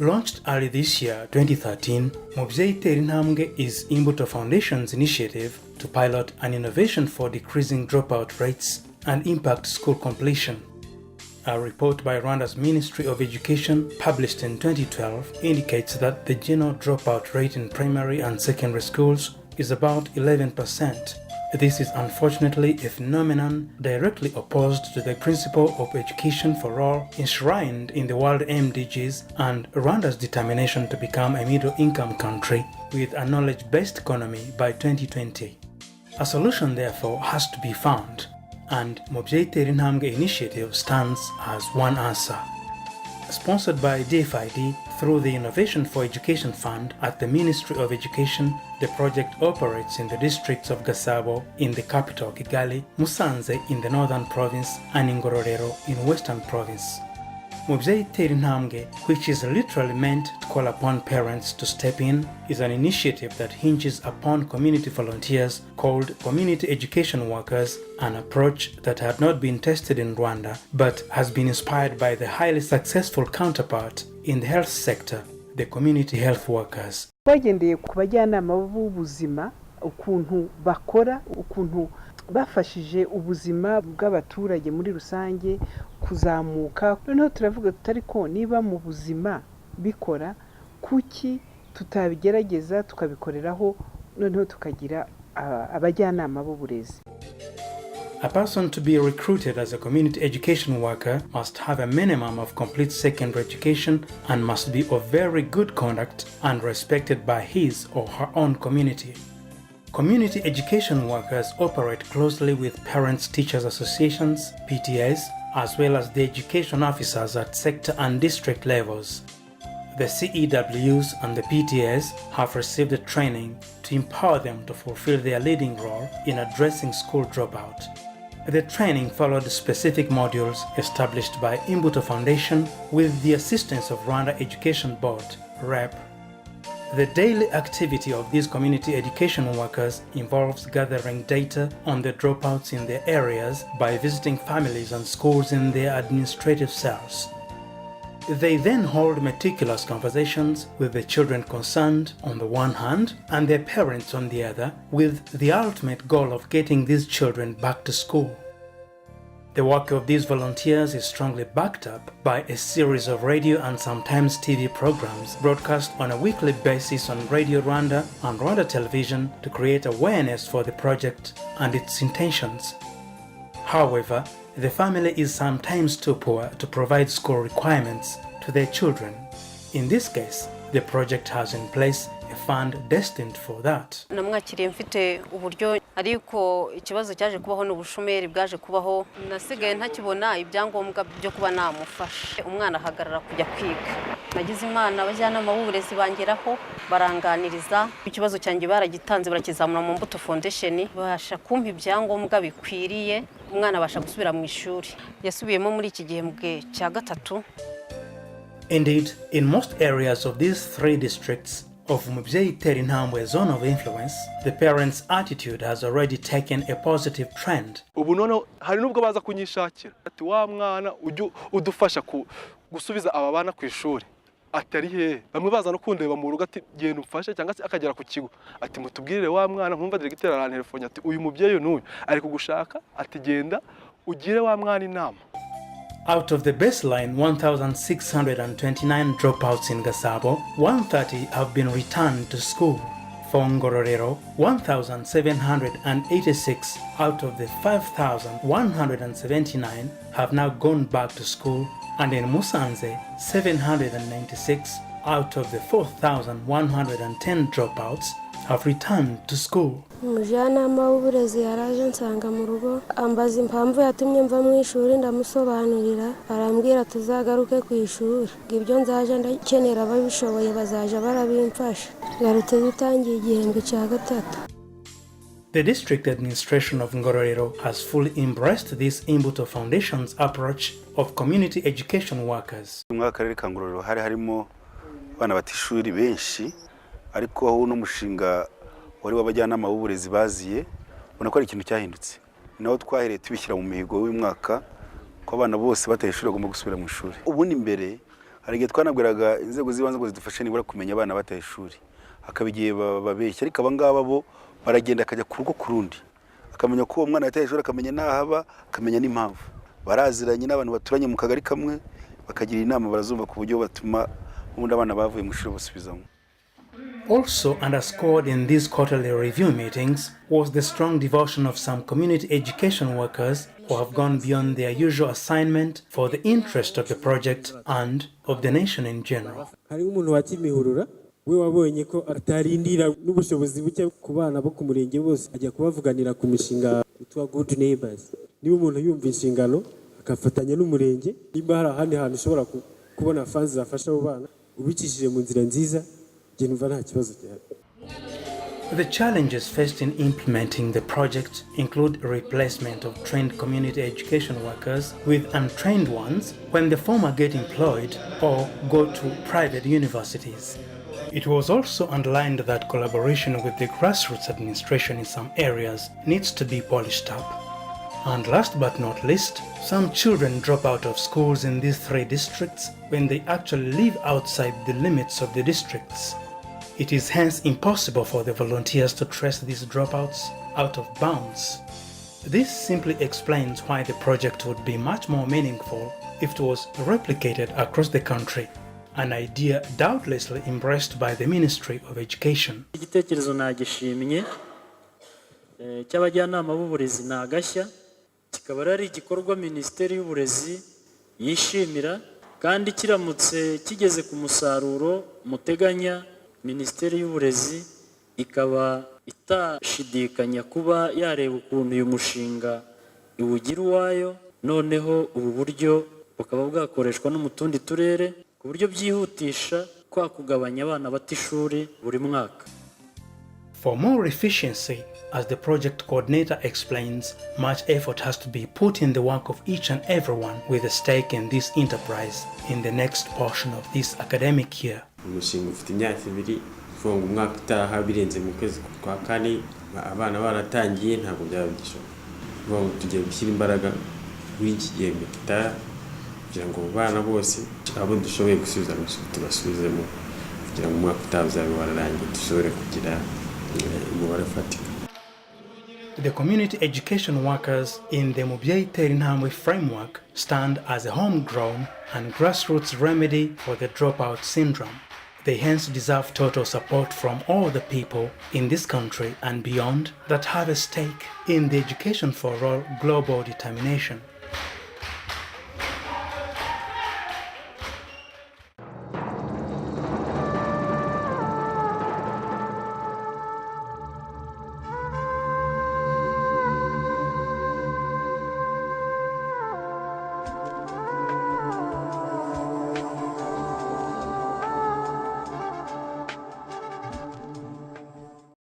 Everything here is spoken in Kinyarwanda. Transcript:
Launched early this year, 2013, Mubyeyi Tera Intambwe is Imbuto Foundation's initiative to pilot an innovation for decreasing dropout rates and impact school completion. A report by Rwanda's Ministry of Education, published in 2012, indicates that the general dropout rate in primary and secondary schools is about 11%. This is unfortunately a phenomenon directly opposed to the principle of education for all enshrined in the World MDGs and Rwanda's determination to become a middle-income country with a knowledge-based economy by 2020. A solution, therefore, has to be found, and Mubyeyi Tera Intambwe initiative stands as one answer. Sponsored by DFID through the Innovation for Education Fund at the Ministry of Education, the project operates in the districts of Gasabo in the capital Kigali, Musanze in the northern province, and Ngororero in western province. Mubyeyi Tera Intambwe, which is literally meant to call upon parents to step in, is an initiative that hinges upon community volunteers called community education workers, an approach that had not been tested in Rwanda but has been inspired by the highly successful counterpart in the health sector, the community health workers. Twagendeye ku bajyanama b'ubuzima ukuntu bakora, ukuntu bafashije ubuzima bw'abaturage muri rusange kuzamuka. Noneho turavuga tutari ko niba mu buzima bikora, kuki tutabigerageza tukabikoreraho, noneho tukagira abajyanama b'uburezi. A person to be recruited as a community education worker must have a minimum of complete secondary education and must be of very good conduct and respected by his or her own community. Community education workers operate closely with parents-teachers associations, PTAs, as well as the education officers at sector and district levels. The CEWs and the PTAs have received training to empower them to fulfill their leading role in addressing school dropout. The training followed specific modules established by Imbuto Foundation with the assistance of Rwanda Education Board, REP. The daily activity of these community education workers involves gathering data on the dropouts in their areas by visiting families and schools in their administrative cells. They then hold meticulous conversations with the children concerned on the one hand and their parents on the other, with the ultimate goal of getting these children back to school. The work of these volunteers is strongly backed up by a series of radio and sometimes TV programs broadcast on a weekly basis on Radio Rwanda and Rwanda Television to create awareness for the project and its intentions. However, the family is sometimes too poor to provide school requirements to their children. In this case, the project has in place a fund destined for that. Namwakiriye mfite uburyo ariko ikibazo cyaje kubaho n'ubushomeri bwaje kubaho, nasigaye ntakibona ibyangombwa byo kuba namufasha umwana ahagarara kujya kwiga. Nagize Imana abajyanama b'uburezi bangeraho baranganiriza, ikibazo cyanjye baragitanze barakizamura mu Imbuto Foundation, basha kumpa ibyangombwa bikwiriye umwana abasha gusubira mu ishuri. Yasubiyemo muri iki gihembwe cya gatatu. Indeed, in most areas of these three districts of Mubyeyi Tera Intambwe zone of influence, the parents' attitude has already taken a positive trend. Ubu none hari nubwo baza kunyishakira ati wa mwana udufasha gusubiza aba bana ku ishuri atari he, bamwe baza no kundeba mu rugo ati genda umfashe cyangwa se akagera ku kigo ati mutubwirire wa mwana nkumva directeur arana telefone ati uyu mubyeyi n'uyu ari kugushaka ati genda ugire wa mwana inama. Out of the baseline 1,629 dropouts in Gasabo, 130 have been returned to school. For Ngororero, 1,786 out of the 5,179 have now gone back to school, and in Musanze, 796 out of the 4,110 dropouts have returned to school. Umujyanama w'uburezi yaraje nsanga mu rugo ambaza impamvu yatumye mva mu ishuri, ndamusobanurira arambwira tuzagaruke ku ishuri, ibyo nzaje ndakenera babishoboye bazaje barabimfasha. Garutse dutangiye igihembwe cya gatatu. The district administration of Ngororero has fully embraced this Imbuto Foundation's approach of community education workers. Mu karere ka Ngororero harimo abana batishuri benshi, ariko aho n'umushinga wari w'abajyanama b'uburezi baziye ubona ko ari ikintu cyahindutse. Naho twahereye tubishyira mu mihigo w'umwaka ko abana bose bateye ishuri bagomba gusubira mu ishuri. Ubu ni imbere hari igihe twanabwiraga inzego z'ibanze ngo zidufashe nibura kumenya abana bataye ishuri, hakaba igihe babeshya, ariko abangaba bo baragenda akajya ku rugo ku rundi akamenya ko uwo mwana yataye ishuri, akamenya n'ahaba, akamenya n'impamvu. Baraziranye n'abantu baturanye mu kagari kamwe, bakagira inama barazumva ku buryo batuma ubundi abana bavuye mu ishuri basubizamo. Also underscored in these quarterly review meetings was the strong devotion of some community education workers who have gone beyond their usual assignment for the interest of the project and of the nation in general. Hari umuntu wakimihurura we wabonye ko atarindira n'ubushobozi buke ku bana bo ku murenge bose ajya kubavuganira ku mishinga yitwa Good Neighbors. Niba umuntu yumva inshingano akafatanya n'umurenge, niba hari ahandi hantu ushobora kubona funds zafasha abo bana ubikishije mu nzira nziza, je numva nta kibazo cyane. The challenges faced in implementing the project include replacement of trained community education workers with untrained ones when the former get employed or go to private universities. It was also underlined that collaboration with the grassroots administration in some areas needs to be polished up. And last but not least, some children drop out of schools in these 3 districts when they actually live outside the limits of the districts. It is hence impossible for the volunteers to trace these dropouts out of bounds. This simply explains why the project would be much more meaningful if it was replicated across the country, an idea doubtlessly embraced by the Ministry of Education. Igitekerezo nagishimye cy'abajyanama b'uburezi nagashya, kikaba ari igikorwa Minisiteri y'Uburezi yishimira, kandi kiramutse kigeze ku musaruro muteganya, Minisiteri y'Uburezi ikaba itashidikanya kuba yareba ukuntu uyu mushinga iwugira uwayo, noneho ubu buryo bukaba bwakoreshwa no mu tundi turere ku buryo byihutisha kwa kugabanya abana bata ishuri buri mwaka. For more efficiency, as the project coordinator explains, much effort has to be put in the work of each and everyone with a stake in this enterprise in the next portion of this academic year. Umushinga ufite imyaka 2 ufunga umwaka utaha birenze mu kwezi kwa kane, abana baratangiye ntabwo byabigishwa. Ngo tugiye gushyira imbaraga muri iki gihembwe gitaha kugira ngo abana bose abo dushoboye gusubiza tubasubizemo kugira ngo umwaka utaha uzabe wararangiye dushobore kugira umubare ufatika. The community education workers in the Mubyeyi Tera Intambwe framework stand as a homegrown and grassroots remedy for the dropout syndrome. They hence deserve total support from all the people in this country and beyond that have a stake in the education for all global determination.